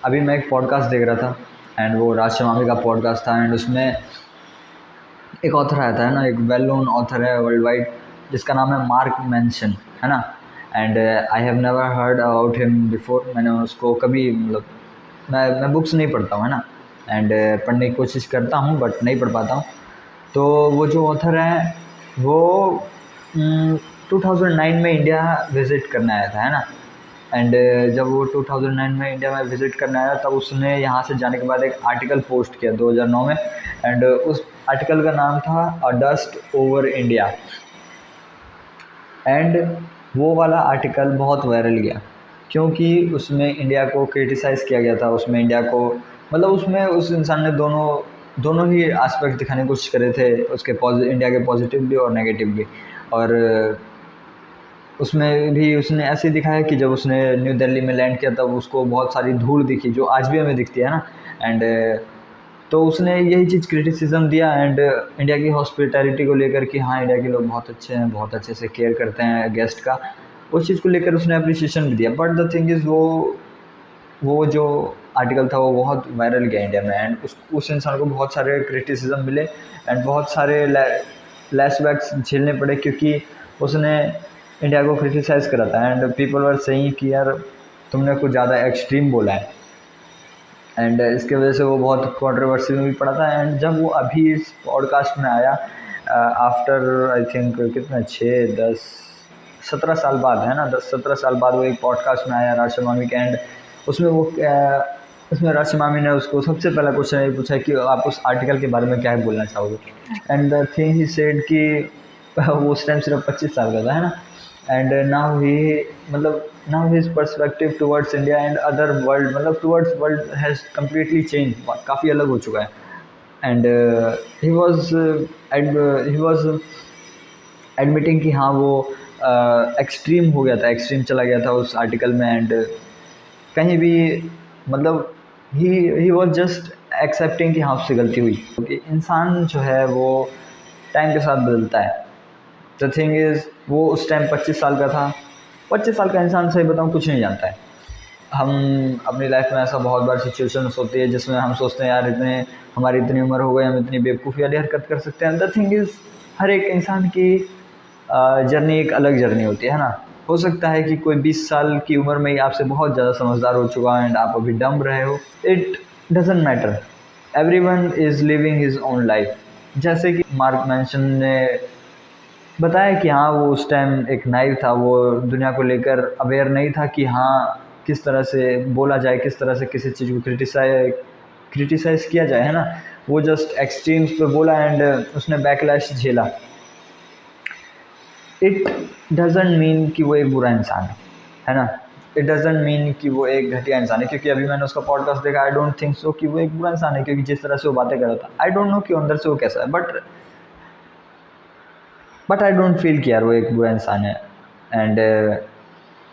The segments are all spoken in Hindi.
अभी मैं एक पॉडकास्ट देख रहा था एंड वो राज शमामी का पॉडकास्ट था एंड उसमें एक ऑथर आता है ना, एक वेल नोन ऑथर है वर्ल्ड वाइड जिसका नाम है मार्क मैंसन, है ना। And I have never heard about him before. मैंने उसको कभी मतलब मैं बुक्स नहीं पढ़ता हूँ, है ना। एंड पढ़ने की कोशिश करता हूँ बट नहीं पढ़ पाता हूँ। तो वो जो ऑथर है वो 2009 में इंडिया विज़िट करने आया था, है ना। एंड जब वो 2009 में इंडिया में विज़िट करने आया तब उसने यहाँ से जाने के बाद एक आर्टिकल पोस्ट किया 2009 में। एंड उस आर्टिकल का नाम था अ डस्ट ओवर इंडिया। एंड वो वाला आर्टिकल बहुत वायरल गया क्योंकि उसमें इंडिया को क्रिटिसाइज़ किया गया था। उसमें इंडिया को मतलब उसमें उस इंसान ने दोनों दोनों ही एस्पेक्ट दिखाने की कोशिश करे थे, उसके इंडिया के पॉजिटिव भी और नेगेटिव भी। और उसमें भी उसने ऐसे दिखाया कि जब उसने न्यू दिल्ली में लैंड किया तब उसको बहुत सारी धूल दिखी जो आज भी हमें दिखती है ना। एंड तो उसने यही चीज़ क्रिटिसिज्म दिया एंड इंडिया की हॉस्पिटैलिटी को लेकर कि हाँ इंडिया के लोग बहुत अच्छे हैं, बहुत अच्छे से केयर करते हैं गेस्ट का। उस चीज़ को लेकर उसने अप्रिसिएशन भी दिया। बट द थिंग इज़ वो जो आर्टिकल था वो बहुत वायरल गया इंडिया में एंड उस इंसान को बहुत सारे क्रिटिसिज्म मिले एंड बहुत सारे लैशबैक्स झेलने पड़े क्योंकि उसने इंडिया को क्रिटिसाइज़ करा था एंड पीपल वर सेइंग कि यार तुमने कुछ ज़्यादा एक्सट्रीम बोला है। एंड इसके वजह से वो बहुत कंट्रोवर्सी में भी पड़ा था। एंड जब वो अभी इस पॉडकास्ट में आया आफ्टर आई थिंक कितना 6-10-17 साल बाद, है ना, 10-17 साल बाद वो एक पॉडकास्ट में आया राज शमामी के। एंड उसमें उसमें राज शमामी ने उसको सबसे पहला क्वेश्चन ये पूछा कि आप उस आर्टिकल के बारे में क्या बोलना चाहोगे। And the thing he said कि वो उस टाइम सिर्फ 25 साल का था, है ना। एंड नाउ ही मतलब now his perspective towards India and other world मतलब towards world has completely change, काफ़ी अलग हो चुका है। एंड ही वॉज एडमिटिंग कि हाँ वो एक्सट्रीम हो गया था, एक्सट्रीम चला गया था उस आर्टिकल में। एंड कहीं भी मतलब ही वॉज जस्ट एक्सेप्टिंग कि हाँ उससे गलती हुई क्योंकि इंसान जो है वो टाइम के साथ बदलता है। द थिंग इज़ वो उस टाइम 25 साल का था। 25 साल का इंसान सही बताऊँ कुछ नहीं जानता है। हम अपनी लाइफ में ऐसा बहुत बार सिचुएशंस होती है जिसमें हम सोचते हैं यार हमारी इतनी उम्र हो गई, हम इतनी बेवकूफ़ी वाली हरकत कर सकते हैं। द थिंग इज़ हर एक इंसान की जर्नी एक अलग जर्नी होती है ना। हो सकता है कि कोई 20 साल की उम्र में ही आपसे बहुत ज़्यादा समझदार हो चुका है एंड आप अभी डम रहे हो। It doesn't matter, everyone is living his own life. जैसे कि मार्क मैंसन ने बताया कि हाँ वो उस टाइम एक नाइव था, वो दुनिया को लेकर अवेयर नहीं था कि हाँ किस तरह से बोला जाए, किस तरह से किसी चीज़ को क्रिटिसाइज़ किया जाए, है ना। वो जस्ट एक्सट्रीम्स पे बोला एंड उसने बैकलैश झेला। इट डजेंट मीन कि वो एक बुरा इंसान है ना। इट डजेंट मीन कि वो एक घटिया इंसान है क्योंकि अभी मैंने उसका पॉडकास्ट देखा। आई डोंट थिंक सो कि वो एक बुरा इंसान है क्योंकि जिस तरह से वो बातें कर रहा था आई डोंट नो कि अंदर से वो कैसा है। बट आई डोंट फील कि यार वो एक बुरा इंसान है। एंड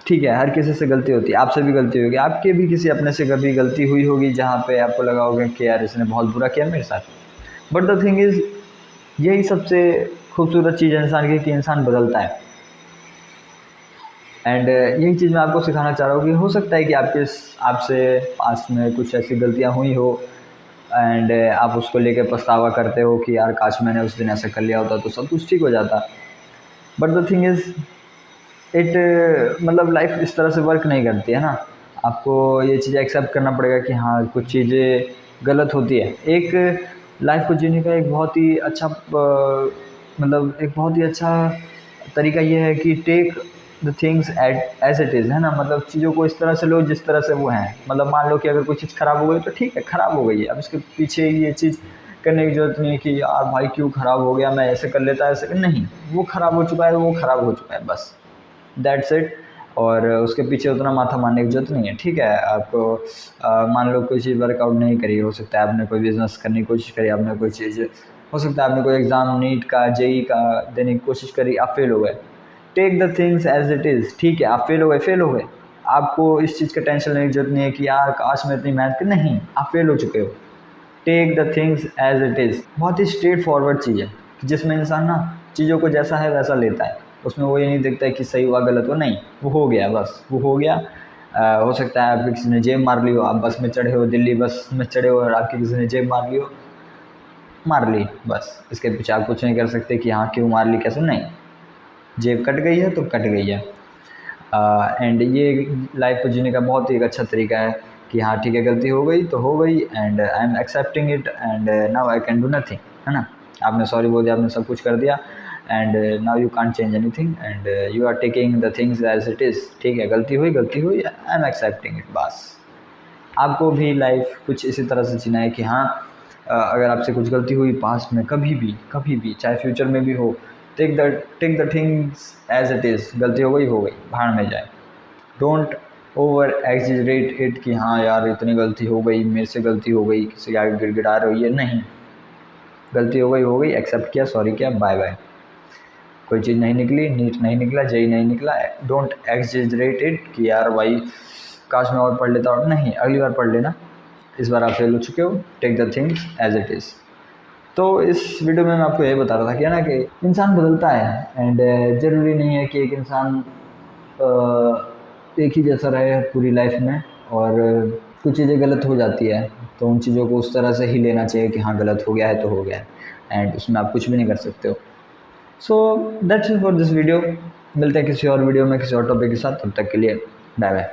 ठीक है, हर किसी से गलती होती है, आपसे भी गलती होगी, आपके भी किसी अपने से कभी गलती हुई होगी जहाँ पे आपको लगा होगा कि यार इसने बहुत बुरा किया मेरे साथ। बट द थिंग इज़ यही सबसे खूबसूरत चीज़ है इंसान की कि इंसान बदलता है। एंड यही चीज़ मैं आपको सिखाना चाह रहा हूँ कि हो सकता है कि आपसे पास्ट में कुछ ऐसी गलतियाँ हुई हो एंड आप उसको लेके पछतावा करते हो कि यार काश मैंने उस दिन ऐसा कर लिया होता तो सब कुछ ठीक हो जाता। But the thing is it मतलब लाइफ इस तरह से वर्क नहीं करती है ना। आपको ये चीज़ें एक्सेप्ट करना पड़ेगा कि हाँ कुछ चीज़ें गलत होती है। एक लाइफ को जीने का एक बहुत ही अच्छा मतलब एक बहुत ही अच्छा तरीका ये है कि take the things as it is, है ना। मतलब चीज़ों को इस तरह से लो जिस तरह से वो हैं। मतलब मान लो कि अगर कोई चीज़ ख़राब हो गई तो ठीक है, ख़राब हो गई है, अब इसके पीछे ये चीज़ करने की ज़रूरत नहीं है कि यार भाई क्यों ख़राब हो गया, मैं ऐसे कर लेता, ऐसे नहीं, वो ख़राब हो चुका है, वो ख़राब हो चुका है, बस दैट्स इट। और उसके पीछे उतना माथा मारने की ज़रूरत नहीं है। ठीक है, आपको मान लो कोई चीज़ वर्कआउट नहीं करी, हो सकता है आपने कोई बिज़नेस करने की कोशिश करी, आपने कोई चीज़ हो सकता है आपने कोई एग्ज़ाम नीट का जेई का देने की कोशिश करी, आप फेल हो गए। Take the things as it is. ठीक है, आप फेल हो गए, फेल हो गए, आपको इस चीज़ का टेंशन लेने की ज़रूरत नहीं है कि यार काश मैं इतनी मेहनत की, नहीं, आप फेल हो चुके हो। Take the things as it is बहुत ही स्ट्रेट फॉरवर्ड चीज़ है जिसमें इंसान ना चीज़ों को जैसा है वैसा लेता है। उसमें वो ये नहीं देखता है कि सही हुआ गलत हुआ, नहीं, वो हो गया, बस वो हो गया। हो सकता है आपकी किसी ने जेब मार ली हो, आप बस में चढ़े हो, दिल्ली बस में चढ़े हो और आपकी किसी ने जेब मार ली हो, मार ली बस। इसके पीछे आप कुछ नहीं कर सकते कि हाँ क्यों मार ली, कैसे, नहीं, जेब कट गई है तो कट गई है। एंड ये लाइफ को जीने का बहुत ही एक अच्छा तरीका है कि हाँ ठीक है, गलती हो गई तो हो गई, and I am accepting it, and now I can do nothing, है ना। आपने सॉरी बोल दिया, आपने सब कुछ कर दिया, and now you can't change anything, and you are taking the things as it is. ठीक है, गलती हुई, आई एम एक्सेप्टिंग इट, बस। आपको भी लाइफ कुछ इसी तरह से जीना है कि हाँ अगर आपसे कुछ गलती हुई पास्ट में, कभी भी चाहे फ्यूचर में भी हो, take the things as it is. गलती हो गई, भाड़ में जाए। डोंट ओवर एक्जिजरेट इट कि हाँ यार इतनी गलती हो गई, मेरे से गलती हो गई, किसी के आगे गिड़गिड़ा रही है, नहीं। गलती हो गई, एक्सेप्ट किया, सॉरी किया, बाय बाय। कोई चीज़ नहीं निकली, नीट नहीं निकला, जेई नहीं निकला, डोंट एक्जिजरेट इट कि यार भाई काश मैं और पढ़ लेता, और नहीं, अगली बार पढ़ लेना, इस बार आप फेल हो चुके हो, take the things as it is. तो इस वीडियो में मैं आपको यही बता रहा था कि है ना कि इंसान बदलता है, एंड ज़रूरी नहीं है कि एक इंसान एक ही जैसा रहे पूरी लाइफ में, और कुछ चीज़ें गलत हो जाती है तो उन चीज़ों को उस तरह से ही लेना चाहिए कि हाँ गलत हो गया है तो हो गया है, एंड उसमें आप कुछ भी नहीं कर सकते हो। So that's it for this video. मिलते हैं किसी और वीडियो में किसी और टॉपिक के साथ, तब तक के लिए बाय बाय।